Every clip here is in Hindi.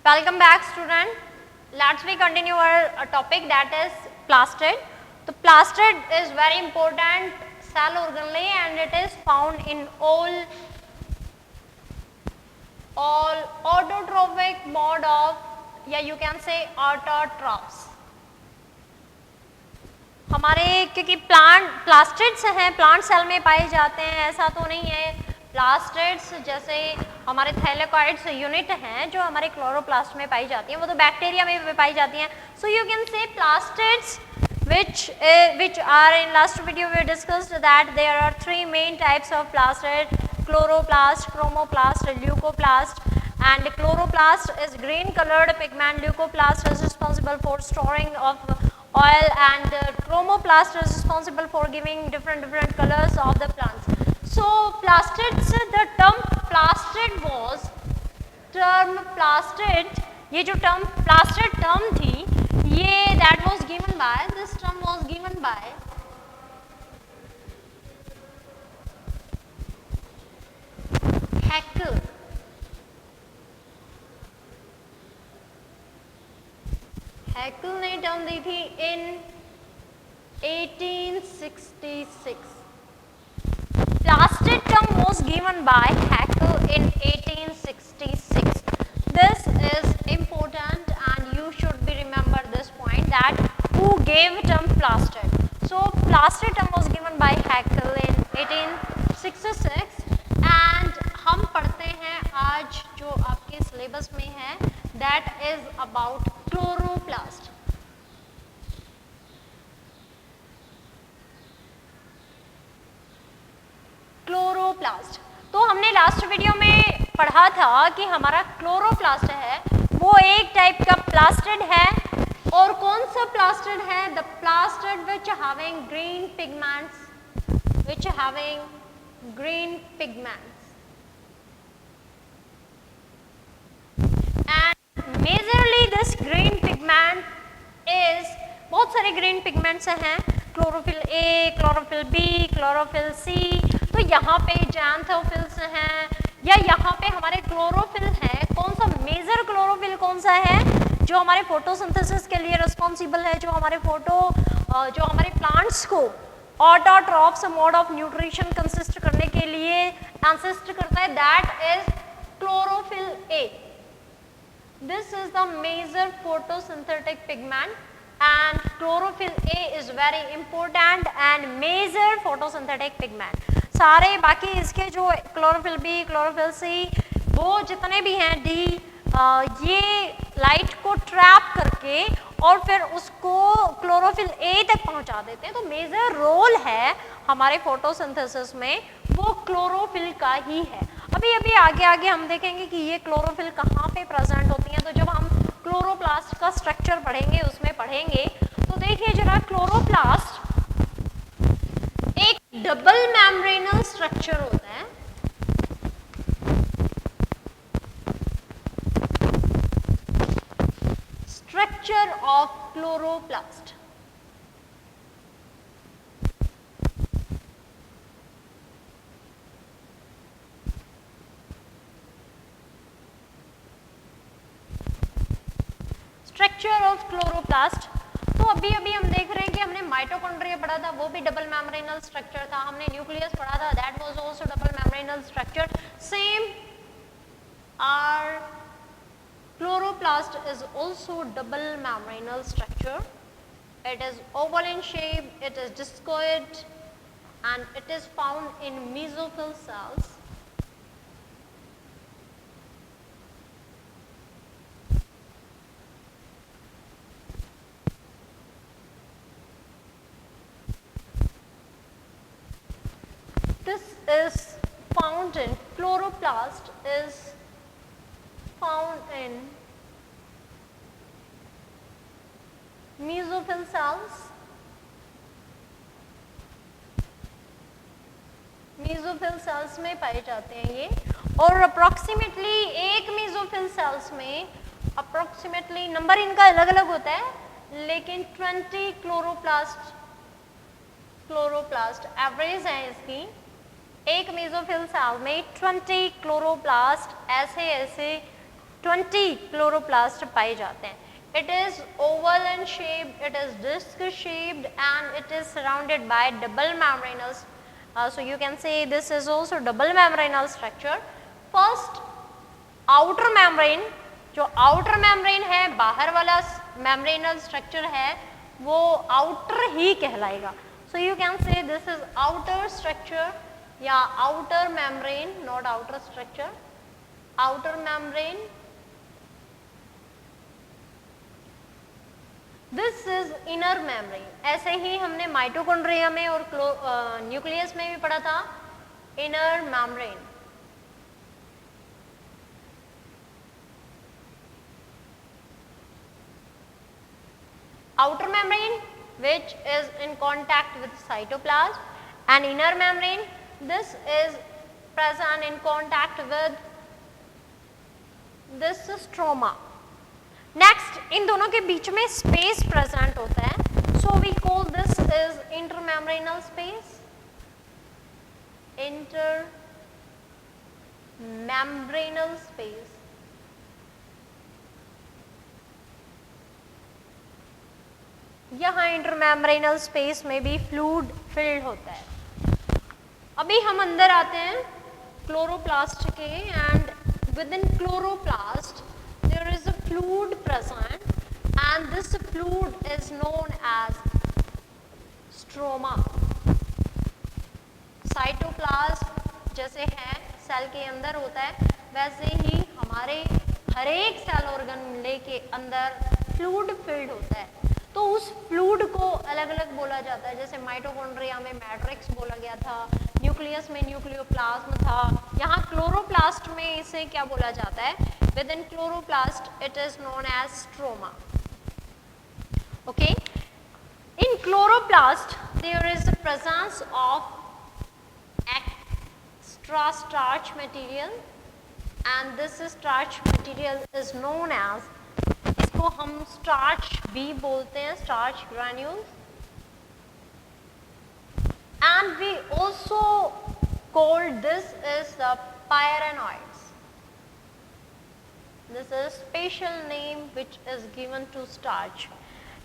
Welcome back student. Let's we continue our topic that is plastid. So plastid is very important cell organelle and it is found in all autotrophic mode of you can say autotrophs. हमारे क्योंकि प्लास्टिड्स हैं प्लांट सेल में पाए जाते हैं ऐसा तो नहीं है. प्लास्टिड्स जैसे हमारे थैलेकॉइड्स यूनिट हैं जो हमारे क्लोरोप्लास्ट में पाई जाती हैं वो तो बैक्टीरिया में भी पाई जाती हैं. So you can say plastids which are in last video we discussed that there are three main types of plastid: chloroplast, chromoplast, leucoplast. And chloroplast is green colored pigment, leucoplast is responsible for storing of oil, and chromoplast is responsible for giving different colors of the plants. So plastids, the term plastid was term plastid, ये जो term plastid term थी ये that was given by this term was given by Haeckel. Haeckel ने टर्म दी थी in 1866. Plastid term was given by Haeckel in 1866. This is important and you should be remember this point that who gave term plastid. So plastid term was given by Haeckel in 1866 and हम पढ़ते हैं आज जो आपके सिलेबस में है that is about chloroplast. Chloroplast तो हमने लास्ट वीडियो में पढ़ा था कि हमारा क्लोरोप्लास्ट है वो एक टाइप का प्लास्टिड है. और कौन सा प्लास्टिड है? The plastid which having green pigments, which having green pigments. And majorly this green pigment is बहुत सारे ग्रीन पिगमेंट्स हैं, chlorophyll A, chlorophyll B, chlorophyll C. तो यहाँ पे जैंथोफिल्स हैं या यहाँ पे हमारे क्लोरोफिल हैं. कौन सा मेजर क्लोरोफिल कौन सा है जो हमारे फोटोसिंथेसिस के लिए रिस्पॉन्सिबल है, जो हमारे प्लांट्स को autotrophs mode of nutrition consist करने के लिए कंसिस्ट करता है, that is chlorophyll A. This is the major photosynthetic pigment and chlorophyll A is very important and major photosynthetic pigment. सारे बाकी इसके जो क्लोरोफिल बी, क्लोरोफिल सी, वो जितने भी हैं डी, ये लाइट को ट्रैप करके और फिर उसको क्लोरोफिल ए तक पहुंचा देते हैं. तो मेजर रोल है हमारे फोटोसिंथेसिस में वो क्लोरोफिल का ही है. अभी आगे हम देखेंगे कि ये क्लोरोफिल कहाँ पे प्रेजेंट होती हैं. तो जब हम क्लोरोप्लास्ट का स्ट्रक्चर पढ़ेंगे उसमें पढ़ेंगे तो देखिए जरा क्लोरोप्लास्ट एक डबल मेम्ब्रेनल स्ट्रक्चर होता है. Structure of chloroplast. Structure of chloroplast. तो अभी हम देख रहे हैं कि हमने माइटोकॉन्ड्रिया पढ़ा था वो भी डबल मेम्ब्रेनल स्ट्रक्चर था. हमने न्यूक्लियस पढ़ा था that was also double membranal structure. Same are chloroplast is also double membranal structure. It is oval in shape, it is discoid and it is found in mesophyll cells. This is found in chloroplast is found in mesophyll cells. mesophyll cells में पाए जाते हैं ये. और अप्रोक्सीमेटली एक mesophyll cells में अप्रोक्सीमेटली नंबर इनका अलग अलग होता है लेकिन 20 क्लोरोप्लास्ट एवरेज है इसकी. एक मेसोफिल सेल में 20 क्लोरोप्लास्ट ऐसे 20 क्लोरोप्लास्ट पाए जाते हैं. It is oval in shape, it is disc shaped and it is surrounded by double membranous. So you can say this is also double membranous structure. First outer membrane, जो outer membrane है, बाहर वाला membranous structure है, वो outer ही कहलाएगा. So you can say this is outer structure या outer membrane, not outer structure, outer membrane. This is inner membrane. ऐसे ही हमने माइटोकॉन्ड्रिया में और न्यूक्लियस में भी पढ़ा था inner membrane. outer membrane which is in contact with cytoplasm, and inner membrane this is present in contact with this stroma. Next इन दोनों के बीच में स्पेस प्रेजेंट होता है. So we call this is intermembranal space. Intermembranal space. यहाँ इंटरमेम्ब्रेनल स्पेस में भी फ्लूइड फिल्ड होता है. अभी हम अंदर आते हैं क्लोरोप्लास्ट के, and with in chloroplast there is a fluid present and this fluid is known as stroma. Cytoplasm जैसे है सेल के अंदर होता है, वैसे ही हमारे हर एक सेल ऑर्गन के अंदर फ्लूइड फिल्ड होता है. तो उस फ्लूइड को अलग अलग बोला जाता है. जैसे माइटोकॉन्ड्रिया में मैट्रिक्स बोला गया था, न्यूक्लियस में न्यूक्लियोप्लाज्म था, यहाँ क्लोरोप्लास्ट में इसे क्या बोला जाता है? Within chloroplast it is known as stroma. Okay. In chloroplast there is the presence of extra starch material and this starch material is known as, इसको हम starch भी बोलते हैं, starch granules, and we also call this is the pyrenoids. This is special name which is given to starch.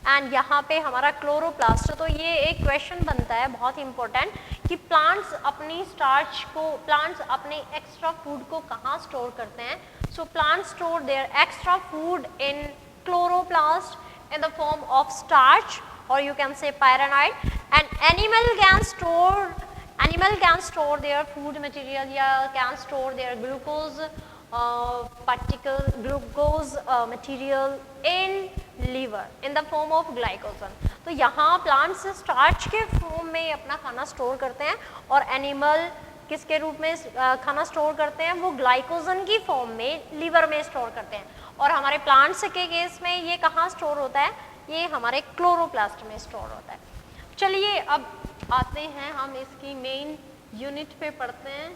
And यहाँ पे हमारा क्लोरोप्लास्ट. तो ये एक क्वेश्चन बनता है बहुत इंपॉर्टेंट कि प्लांट्स अपनी स्टार्च को, प्लांट्स अपने एक्स्ट्रा फूड को कहाँ स्टोर करते हैं. So plants store their extra food in chloroplast in the form of starch, or you can say pyrenoid. And animal can store their food material, yeah, can store their glucose material in liver in the form of glycogen. तो यहाँ प्लांट्स स्टार्च के फॉर्म में अपना खाना स्टोर करते हैं और एनिमल किसके रूप में खाना स्टोर करते हैं? वो ग्लाइकोजन की फॉर्म में लीवर में स्टोर करते हैं. और हमारे प्लांट्स के केस में ये कहाँ स्टोर होता है? ये हमारे क्लोरोप्लास्ट में स्टोर होता है. चलिए अब आते हैं हम इसकी मेन यूनिट पे पढ़ते हैं.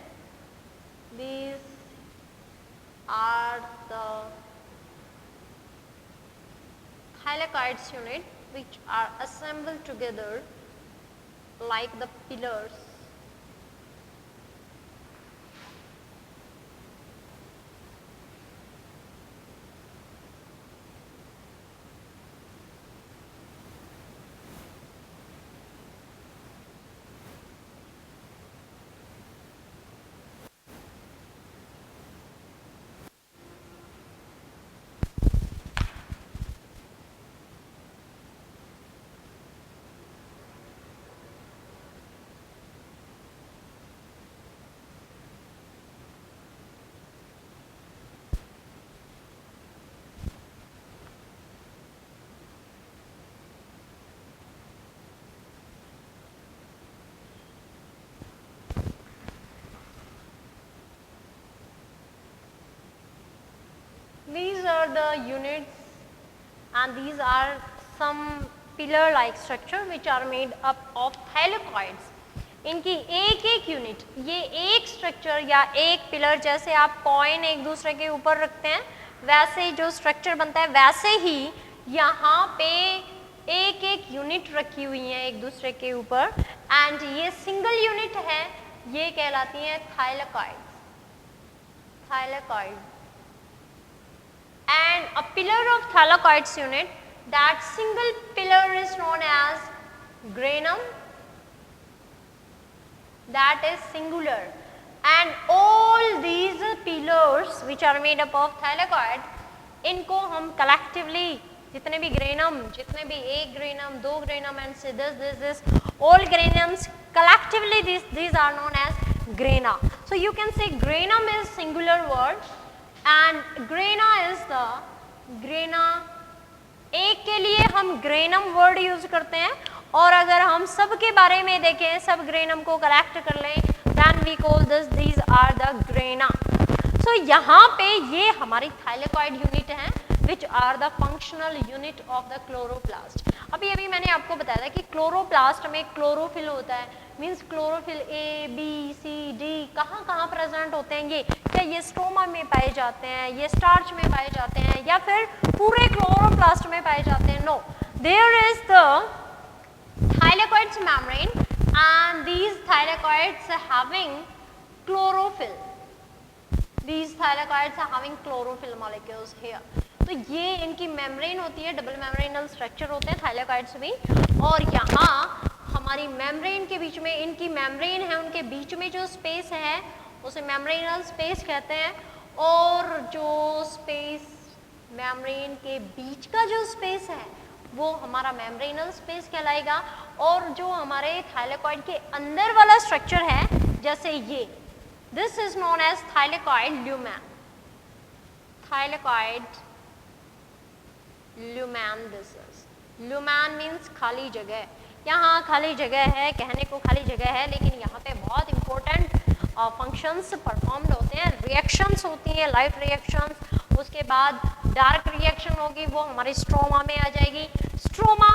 These are the thylakoids unit which are assembled together like the pillars. These are the units and these are some pillar like structure which are made up of thylakoids. इनकी एक एक यूनिट, ये एक स्ट्रक्चर या एक पिलर, जैसे आप कॉइन एक दूसरे के ऊपर रखते हैं वैसे जो स्ट्रक्चर बनता है, वैसे ही यहाँ पे एक एक यूनिट रखी हुई है एक दूसरे के ऊपर. एंड ये सिंगल यूनिट है, ये कहलाती हैं thylakoids. Thylakoid a pillar of thylakoids unit, that single pillar is known as granum, that is singular, and all these pillars which are made up of thylakoid, इनको हम collectively जितने भी ग्रेनम, जितने भी एक ग्रेनम, दो granum and this all granums collectively these are known as grana. So you can say granum is singular word and grana is the grana. एक के लिए हम ग्रेनम वर्ड यूज करते हैं और अगर हम सब के बारे में देखें, सब ग्रेनम को कलेक्ट कर लें, then we call this these are the grana. So यहाँ पे ये हमारी थाइलेकॉइड यूनिट हैं which are the functional unit of the chloroplast. अभी मैंने आपको बताया था कि क्लोरोप्लास्ट में क्लोरोफिल होता है, means chlorophyll A B C D कहाँ प्रेजेंट होते हैं ये, क्या ये स्ट्रोमा में पाए जाते हैं, ये स्टार्च में पाए जाते हैं या फिर पूरे क्लोरोप्लास्ट में पाए जाते हैं? No, there is the thylakoids membrane and these thylakoids having chlorophyll. These thylakoids are having chlorophyll molecules here. तो ये इनकी मेम्ब्रेन होती है, डबल मेम्ब्रेनल स्ट्रक्चर होते हैं थाइलेकॉइड्स भी, और यहाँ हमारी मेम्ब्रेन के बीच में इनकी मेम्ब्रेन है, उनके बीच में जो स्पेस है उसे मेम्ब्रेनल स्पेस कहते हैं, और जो स्पेस मेम्ब्रेन के बीच का जो स्पेस है वो हमारा मेम्ब्रेनल स्पेस कहलाएगा, और जो हमारे थाइलेकॉइड के अंदर वाला स्ट्रक्चर है जैसे ये, this is known as thylakoid lumen. Thylakoid lumen, this is lumen means खाली जगह. यहाँ खाली जगह है, कहने को खाली जगह है, लेकिन यहाँ पे बहुत इंपॉर्टेंट फंक्शंस परफॉर्म्ड होते हैं, रिएक्शंस होती हैं, लाइट रिएक्शंस, उसके बाद डार्क रिएक्शन होगी, वो हमारी स्ट्रोमा में आ जाएगी. Stroma,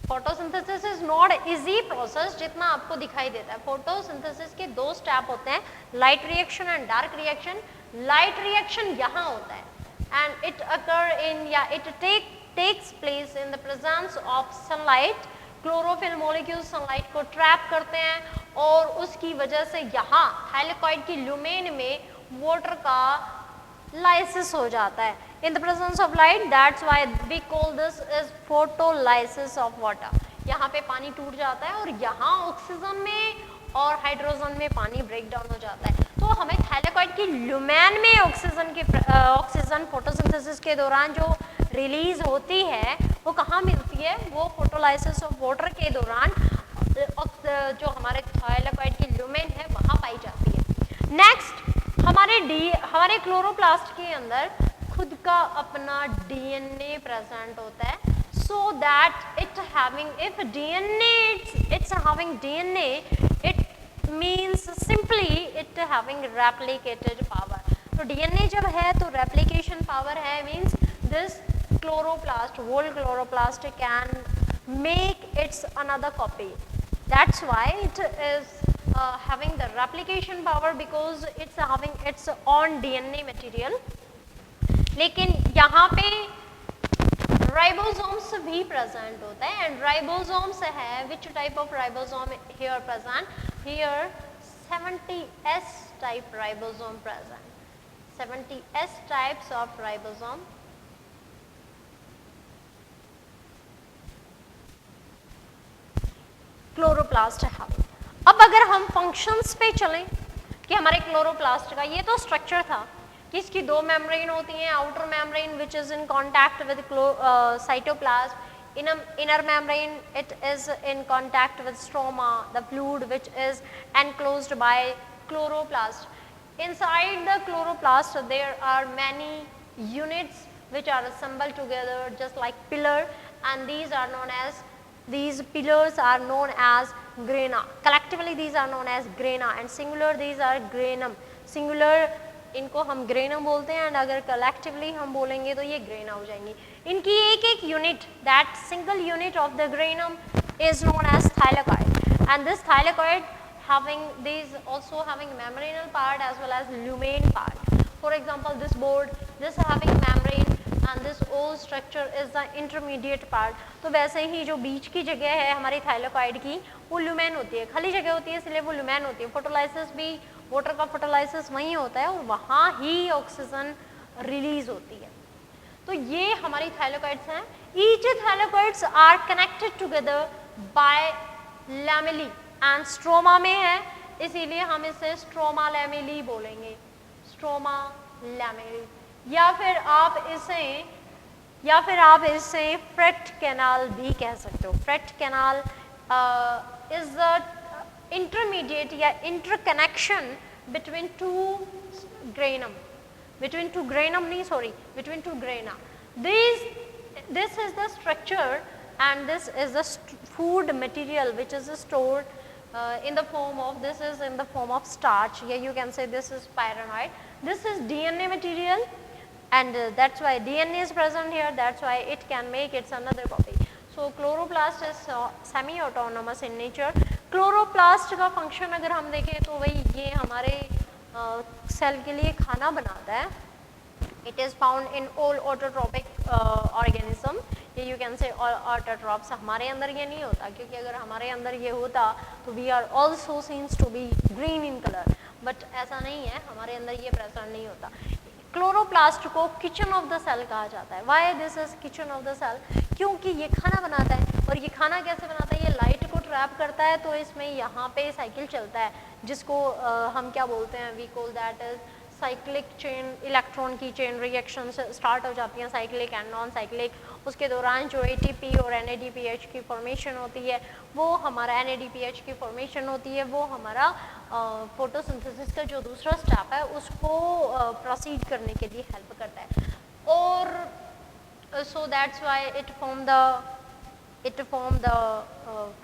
photosynthesis is not easy process जितना आपको दिखाई देता है. फोटोसिंथेसिस के दो स्टेप होते हैं, light reaction and dark reaction. Light reaction यहाँ होता है and it occur in it takes place in the presence of sunlight. Chlorophyll molecules sunlight को ट्रैप करते हैं और उसकी वजह से यहाँ थाइलेकॉइड की ल्यूमेन में वाटर का लाइसिस हो जाता है. in the presence of light, that's why we call this is photolysis of water. यहाँ पे पानी टूट जाता है और यहाँ ऑक्सीजन में और हाइड्रोजन में पानी ब्रेक डाउन हो जाता है. तो हमें थाइलेकॉइड की ल्यूमेन में ऑक्सीजन फोटोसिंथेसिस के दौरान जो रिलीज होती है वो कहाँ मिलती है? वो फोटोलाइसिस ऑफ वाटर के दौरान जो हमारे थाइलेकॉइड की ल्यूमेन है वहाँ पाई जाती है. नेक्स्ट, हमारे क्लोरोप्लास्ट के अंदर खुद का अपना डीएनए प्रेजेंट होता है. So that it's having DNA, it means simply it having replicated power. तो DNA जब है तो replication power है, means this chloroplast, whole chloroplast can make its another copy. That's why it is having the replication power because it's having its own DNA material. लेकिन यहाँ पे राइबोसोम्स भी प्रेजेंट होता है एंड राइबोसोम्स है which type of ribosome here present? Here 70S type ribosome present. 70S types of ribosome. Chloroplast है. अब अगर हम फंक्शंस पे चलें कि हमारे क्लोरोप्लास्ट का ये तो स्ट्रक्चर था कि इसकी दो मेम्ब्रेन होती हैं, outer membrane which is in contact with cytoplasm, inner membrane it is in contact with stroma, the fluid which is enclosed by chloroplast. Inside the chloroplast there are many units which are assembled together just like pillar, and these pillars are known as grana. Collectively these are known as grana and singular these are granum. Singular इनको हम ग्रेनम बोलते हैं एंड अगर कलेक्टिवली हम बोलेंगे तो ये ग्रेना हो जाएंगी. इनकी एक एक unit, that single unit of the granum is known as thylakoid and this thylakoid also having membranal part as well as lumen part. For example, this board, this having membrane and this whole structure is the intermediate part. तो वैसे ही जो बीच की जगह है हमारी थाइलेकॉइड की वो ल्यूमेन होती है, खाली जगह होती है इसलिए वो ल्यूमेन होती है. फोटोलाइसिस भी, वाटर का फोटोलाइसिस वहीं होता है और वहाँ ही ऑक्सीजन रिलीज होती है. तो ये हमारी थाइलेकोइड्स हैं। Each थाइलेकोइड्स are connected together by lamellae and stroma में है, इसीलिए हम इसे स्ट्रोमा लैमेली बोलेंगे, स्ट्रोमा लैमेली। या फिर आप इसे फ्रेट कैनाल भी कह सकते हो। Fret canal is the intermediate या interconnection between two granum, between two grana. This is the structure and this is the food material which is stored in the form of, this is in the form of starch. Yeah, you can say this is pyranide. This is DNA material and that's why DNA is present here, that's why it can make its another copy. So chloroplast is semi autonomous in nature. Chloroplast का फंक्शन अगर हम देखें तो वही ये हमारे सेल के लिए खाना बनाता है। It is found in all autotrophic organism, ये यू कैन से ऑटोट्रॉप्स। हमारे अंदर ये नहीं होता, क्योंकि अगर हमारे अंदर ये होता तो we are also seems to be green in colour, but ऐसा नहीं है, हमारे अंदर ये प्रेजेंट नहीं होता। क्लोरोप्लास्ट को किचन ऑफ द सेल कहा जाता है। Why this is kitchen of the cell? क्योंकि ये खाना बनाता है, और ये खाना कैसे बनाता है? ये लाइट को ट्रैप करता है, तो इसमें यहाँ पे साइकिल चलता है, जिसको हम क्या बोलते हैं, we call that is cyclic chain, electron की चेन रिएक्शन स्टार्ट हो जाती हैं, साइक्लिक एंड नॉन साइक्लिक। उसके दौरान जो ATP और NADPH की फॉर्मेशन होती है, वो हमारा NADPH की फॉर्मेशन होती है, वो हमारा फोटोसिंथेसिस का जो दूसरा स्टेप है उसको प्रोसीड करने के लिए हेल्प करता है। और so that's why it form the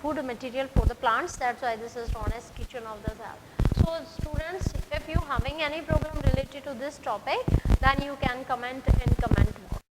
food material for the plants, that's why this is known as kitchen of the cell. So students, if you having any problem related to this topic, then you can comment in comment